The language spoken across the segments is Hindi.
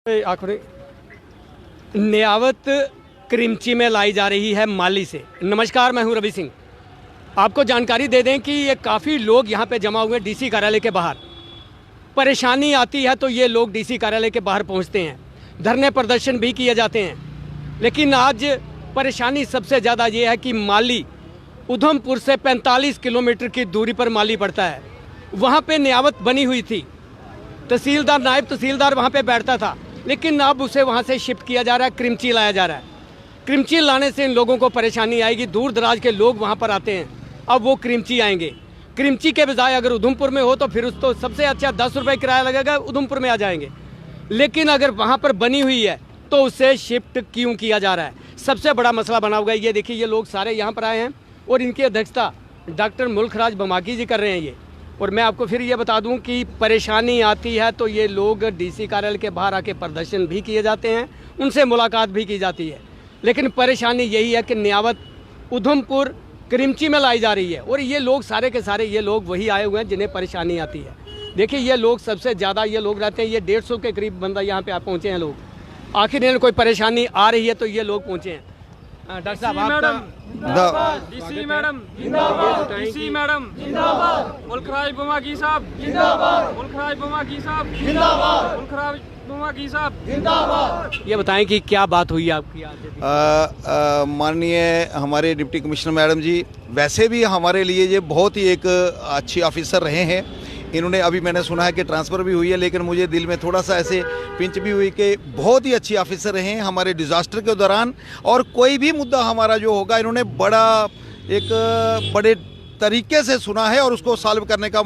आखिरी नियावत क्रिमची में लाई जा रही है माली से। नमस्कार, मैं हूं रवि सिंह। आपको जानकारी दे दें कि ये काफ़ी लोग यहाँ पे जमा हुए हैं डीसी कार्यालय के बाहर। परेशानी आती है तो ये लोग डीसी कार्यालय के बाहर पहुँचते हैं, धरने प्रदर्शन भी किए जाते हैं। लेकिन आज परेशानी सबसे ज़्यादा ये है कि माली उधमपुर से 45 किलोमीटर की दूरी पर माली पड़ता है। वहाँ पे नियावत बनी हुई थी, तहसीलदार नायब तहसीलदार वहाँ पे बैठता था, लेकिन अब उसे वहाँ से शिफ्ट किया जा रहा है, क्रिमची लाया जा रहा है। क्रिमची लाने से इन लोगों को परेशानी आएगी। दूर दराज के लोग वहाँ पर आते हैं, अब वो क्रिमची आएंगे। क्रिमची के बजाय अगर उधमपुर में हो तो फिर उस तो सबसे अच्छा 10 रुपये किराया लगेगा, उधमपुर में आ जाएंगे। लेकिन अगर वहाँ पर बनी हुई है तो उसे शिफ्ट क्यों किया जा रहा है, सबसे बड़ा मसला बना हुआ है। ये देखिए, ये लोग सारे यहाँ पर आए हैं और इनकी अध्यक्षता डॉक्टर मुल्खराज बमाकी जी कर रहे हैं ये। और मैं आपको फिर ये बता दूं कि परेशानी आती है तो ये लोग डीसी कार्यालय के बाहर आके प्रदर्शन भी किए जाते हैं, उनसे मुलाकात भी की जाती है। लेकिन परेशानी यही है कि नियावत उधमपुर क्रिमची में लाई जा रही है और ये लोग सारे के सारे ये लोग वही आए हुए हैं जिन्हें परेशानी आती है। देखिए, ये लोग सबसे ज़्यादा ये लोग रहते हैं, ये 150 के करीब बंदा यहाँ पे पहुँचे हैं लोग। आखिर इन्हें कोई परेशानी आ रही है तो ये लोग पहुँचे हैं। डॉक्टर साहब, आपका डीसी मैडम जिंदाबाद, डीसी मैडम जिंदाबाद, मुल्खराज बमाकी साहब जिंदाबाद, मुल्खराज बमाकी साहब जिंदाबाद, मुल्खराज बमाकी साहब जिंदाबाद। ये बताएं कि क्या बात हुई आपकी आज? माननीय हमारे डिप्टी कमिश्नर मैडम जी वैसे भी हमारे लिए ये बहुत ही एक अच्छी ऑफिसर रहे हैं। इन्होंने अभी मैंने सुना है कि ट्रांसफ़र भी हुई है, लेकिन मुझे दिल में थोड़ा सा ऐसे पिंच भी हुई कि बहुत ही अच्छी ऑफिसर रहे हैं हमारे डिज़ास्टर के दौरान। और कोई भी मुद्दा हमारा जो होगा इन्होंने बड़े तरीके से सुना है और उसको सॉल्व करने का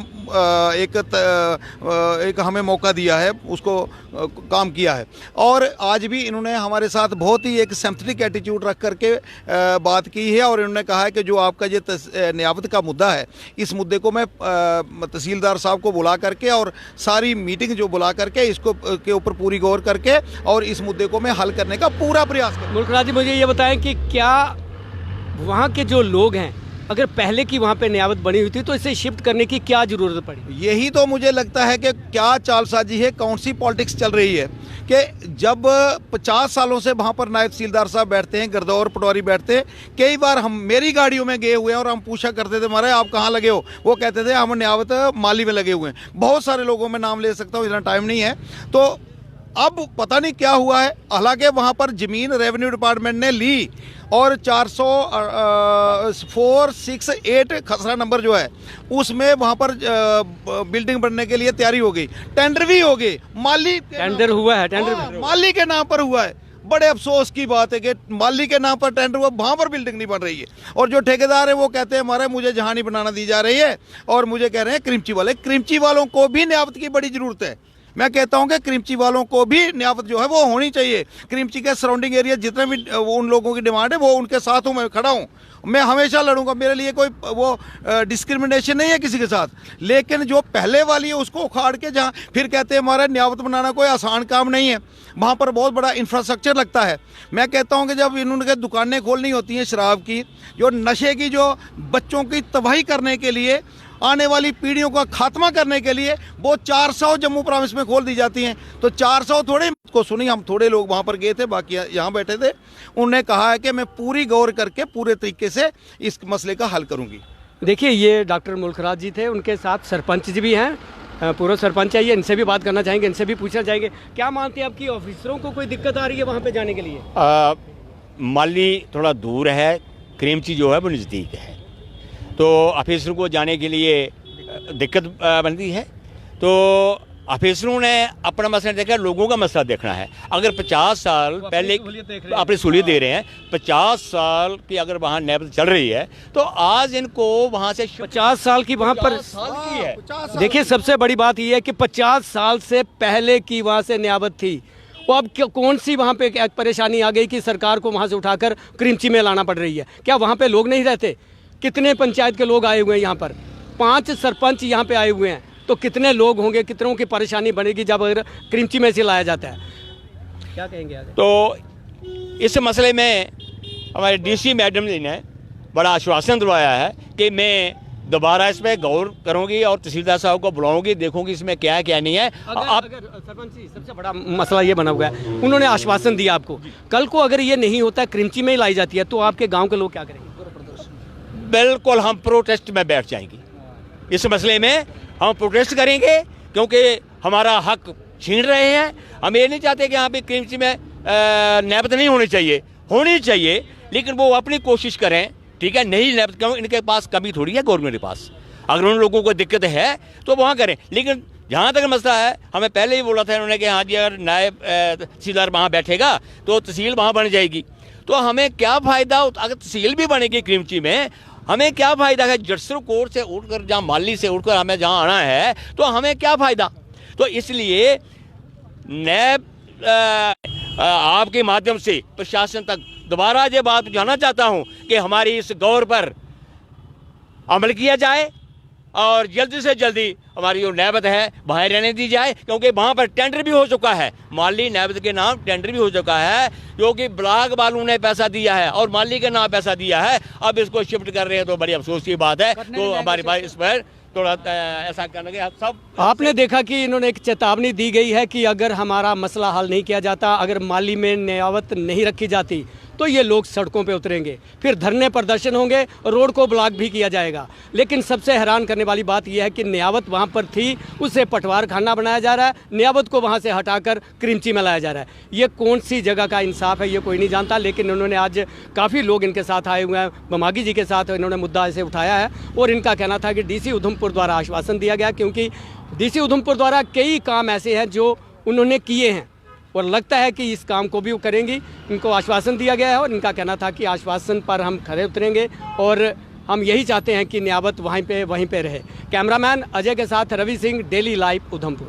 एक हमें मौका दिया है, उसको काम किया है। और आज भी इन्होंने हमारे साथ बहुत ही एक सिंपैथेटिक एटीट्यूड रख करके बात की है। और इन्होंने कहा है कि जो आपका ये नियावत का मुद्दा है, इस मुद्दे को मैं तहसीलदार साहब को बुला करके और सारी मीटिंग जो बुला करके इसको के ऊपर पूरी गौर करके और इस मुद्दे को मैं हल करने का पूरा प्रयास करूँ। मुल्खराज जी, मुझे ये बताएं कि क्या वहाँ के जो लोग हैं, अगर पहले की वहाँ पे नियावत बनी हुई थी तो इसे शिफ्ट करने की क्या ज़रूरत पड़ी? यही तो मुझे लगता है कि क्या चालसाजी है, कौन सी पॉलिटिक्स चल रही है कि जब 50 सालों से वहाँ पर नायब तहसीलदार साहब बैठते हैं, गिरदौर पटवारी बैठते हैं। कई बार हम मेरी गाड़ियों में गए हुए हैं और हम पूछा करते थे, महाराज आप कहाँ लगे हो? वो कहते थे हम नियावत माली में लगे हुए हैं। बहुत सारे लोगों में नाम ले सकता हूँ, इतना टाइम नहीं है। तो अब पता नहीं क्या हुआ है। हालांकि वहाँ पर ज़मीन रेवेन्यू डिपार्टमेंट ने ली और 468 खसरा नंबर जो है उसमें वहाँ पर बिल्डिंग बनने के लिए तैयारी हो गई, टेंडर भी हो गई, माली टेंडर हुआ है, टेंडर माली के नाम पर हुआ है। बड़े अफसोस की बात है कि माली के नाम पर टेंडर हुआ, वहाँ पर बिल्डिंग नहीं बन रही है। और जो ठेकेदार है वो कहते हैं हमारे मुझे जहाँ नहीं बनाना दी जा रही है, और मुझे कह रहे हैं क्रिमची वालों को भी नियावत की बड़ी ज़रूरत है। मैं कहता हूं कि क्रिमची वालों को भी नियावत जो है वो होनी चाहिए। क्रिमची के सराउंडिंग एरिया जितने भी उन लोगों की डिमांड है वो उनके साथ हूं, मैं खड़ा हूं, मैं हमेशा लड़ूंगा। मेरे लिए कोई वो डिस्क्रिमिनेशन नहीं है किसी के साथ। लेकिन जो पहले वाली है उसको उखाड़ के जहां फिर कहते हैं हमारा नियावत बनाना कोई आसान काम नहीं है, वहाँ पर बहुत बड़ा इंफ्रास्ट्रक्चर लगता है। मैं कहता हूँ कि जब इन्होंने दुकानें खोलनी होती हैं शराब की, जो नशे की, जो बच्चों की तबाही करने के लिए, आने वाली पीढ़ियों का खात्मा करने के लिए, वो 400 जम्मू प्रोविंस में खोल दी जाती हैं। तो 400 थोड़े को सुनी, हम थोड़े लोग वहाँ पर गए थे, बाकी यहाँ बैठे थे। उन्होंने कहा है कि मैं पूरी गौर करके पूरे तरीके से इस मसले का हल करूँगी। देखिए, ये डॉक्टर मुल्खराज जी थे, उनके साथ सरपंच जी भी हैं, पूर्व सरपंच है ये, इनसे भी बात करना चाहेंगे, इनसे भी पूछना चाहेंगे क्या मानते हैं आपकी ऑफिसरों को कोई दिक्कत आ रही है वहाँ पे जाने के लिए? माली थोड़ा दूर है, क्रिमची जो है वो नज़दीक है, तो ऑफिसरों को जाने के लिए दिक्कत बनती है। तो ऑफिसरों ने अपना मसला देखा, लोगों का मसला देखना है। अगर 50 साल पहले अपनी सहूलियत दे रहे हैं, 50 साल की अगर वहाँ नियावत चल रही है तो आज इनको वहाँ से 50 साल की वहाँ पर की है। देखिए, सबसे बड़ी बात यह है कि 50 साल से पहले की वहाँ से नियावत थी। वो अब कौन सी वहाँ पे परेशानी आ गई कि सरकार को वहाँ से उठाकर क्रिमची में लाना पड़ रही है? क्या वहाँ पे लोग नहीं रहते? कितने पंचायत के लोग आए हुए हैं यहाँ पर, 5 सरपंच यहाँ पे आए हुए हैं, तो कितने लोग होंगे, कितनों की परेशानी बनेगी जब अगर क्रिमची में से लाया जाता है? क्या कहेंगे आगे? तो इस मसले में हमारे डीसी मैडम जी ने बड़ा आश्वासन दिलवाया है कि मैं दोबारा इसमें गौर करूंगी और तहसीलदार साहब को बुलाऊंगी, देखूंगी इसमें क्या है क्या नहीं है। अगर सरपंच जी, सबसे बड़ा मसला ये बना हुआ है, उन्होंने आश्वासन दिया आपको, कल को अगर ये नहीं होता, क्रिमची में ही लाई जाती है, तो आपके गांव के लोग क्या करेंगे? बिल्कुल हम प्रोटेस्ट में बैठ जाएंगे, इस मसले में हम प्रोटेस्ट करेंगे, क्योंकि हमारा हक छीन रहे हैं। हम ये नहीं चाहते कि यहाँ पे क्रिमची में नैबत नहीं होनी चाहिए, लेकिन वो अपनी कोशिश करें, ठीक है। नहीं नैबत, क्यों इनके पास कमी थोड़ी है गवर्नमेंट के पास, अगर उन लोगों को दिक्कत है तो वहाँ करें। लेकिन जहाँ तक मसला है, हमें पहले ही बोला था इन्होंने कि हाँ जी अगर नायब तहसीलदार वहाँ बैठेगा तो तहसील वहाँ बन जाएगी। तो हमें क्या फ़ायदा, अगर तहसील भी बनेगी क्रिमची में, हमें क्या फ़ायदा है? जटसर कोर्ट से उठकर जहाँ माली से उठकर हमें जहाँ आना है, तो हमें क्या फ़ायदा? तो इसलिए नैब आपके माध्यम से प्रशासन तक दोबारा ये बात पहुँचाना चाहता हूँ कि हमारी इस गौर पर अमल किया जाए और जल्दी से जल्दी हमारी जो नैबत है बाहर रहने दी जाए, क्योंकि वहाँ पर टेंडर भी हो चुका है, माली नैबत के नाम टेंडर भी हो चुका है, क्योंकि ब्लॉक वालों ने पैसा दिया है और माली के नाम पैसा दिया है। अब इसको शिफ्ट कर रहे हैं तो बड़ी अफसोस की बात है। तो हमारे पास इस पर थोड़ा ऐसा करना कि सब आपने देखा कि इन्होंने एक चेतावनी दी गई है कि अगर हमारा मसला हल नहीं किया जाता, अगर माली में नियावत नहीं रखी जाती, तो ये लोग सड़कों पे उतरेंगे, फिर धरने प्रदर्शन होंगे, रोड को ब्लॉक भी किया जाएगा। लेकिन सबसे हैरान करने वाली बात यह है कि नियावत वहाँ पर थी, उसे पटवार खाना बनाया जा रहा है, नियावत को वहाँ से हटाकर क्रिमची में लाया जा रहा है। ये कौन सी जगह का इंसाफ है, ये कोई नहीं जानता। लेकिन इन्होंने आज काफ़ी लोग इनके साथ आए हुए हैं, बमागी जी के साथ इन्होंने मुद्दा ऐसे उठाया है, और इनका कहना था कि DC उधमपुर द्वारा आश्वासन दिया गया, क्योंकि DC उधमपुर द्वारा कई काम ऐसे हैं जो उन्होंने किए हैं और लगता है कि इस काम को भी वो करेंगी। इनको आश्वासन दिया गया है और इनका कहना था कि आश्वासन पर हम खरे उतरेंगे और हम यही चाहते हैं कि नियाबत वहीं पे रहे। कैमरामैन अजय के साथ रवि सिंह, डेली लाइव उधमपुर।